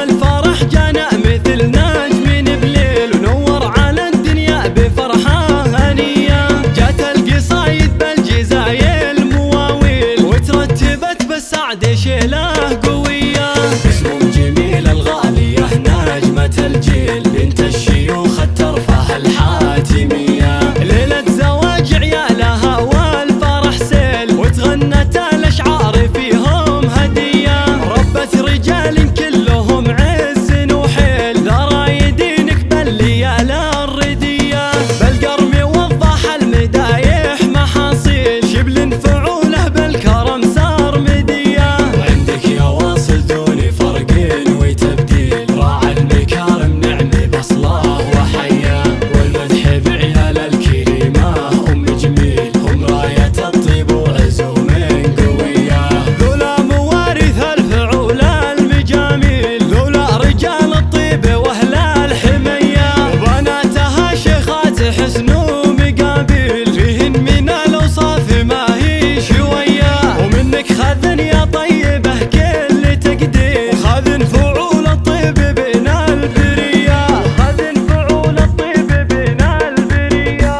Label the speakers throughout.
Speaker 1: الفرح جانا مثل نجم بليل ونور على الدنيا بفرحة هنية. جات القصايد بالجزايل مواويل وترتبت بالسعد شيله قوية. اسم جميل الغالية نجمة الجيل بنت الشيوخ الترفه الحاتمية. ليلة زواج عيالها والفرح سيل وتغنت الأشعار فيهم هدية. ربت رجال كلهم عز وحيل ذرايدينك بالليال الردية. بالقرم وضح المدايح محاصيل شبل فعوله بالكرم صار مدية. وعندك يا واصل دون فرق وتبديل راعى المكارم نعم بصله وحيا. والمدح بعيال الكريمة أم جميل هم راية الطيب وعزوم قوية. ذولا موارث الفعول المجاميل ذولا رجال الطيب واهل الحمية. وبناتها شيخات حسن ومقابيل فيهن من الاوصاف ما هي شوية. ومنك خذن يا طيبه كل تقدير خذن فعول الطيب بين البرية. خذن فعول الطيب بين البرية.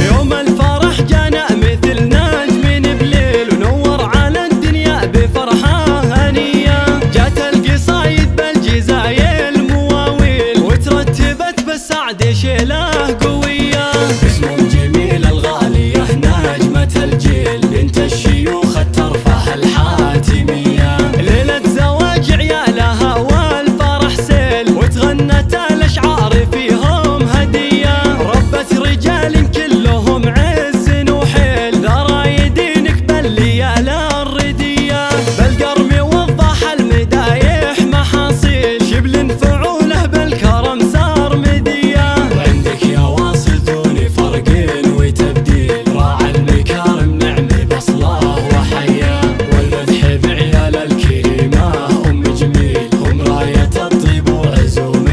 Speaker 1: يوم الفرح جانا مثل نجم بليل ونور على الدنيا بفرحة هنية. جات القصايد بالجزايل مواويل وترتبت بالسعد شيله قوية. اسم جميل الغالية نجمة الجيل بنت الشيوخ الترفه الحاتمية. ليلة زواج عيالها والفرح سيل وتغنت الأشعار فيهم هدية. ربت رجال كلهم عز وحيل ذرايدينك بالليال الردية. بالقرم وضح المدايح محاصيل شبل فعوله بالكرم صار مدية. وعندك يا واصل دون فرق وتبديل راعى المكارم نعم بصله وحيا. والمدح بعيال الكريمة أم جميل هم راية الطيب وعزوم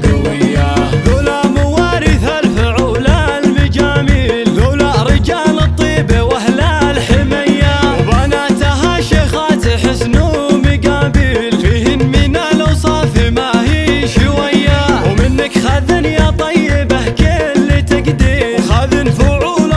Speaker 1: قوية. ذولا موارث الفعول المجاميل ذولا رجال الطيب واهل الحمية. وبناتها شيخات حسن ومقابيل فيهن من الاوصاف ما هي شوية. ومنك خذن يا طيبه كل تقدير خذن فعول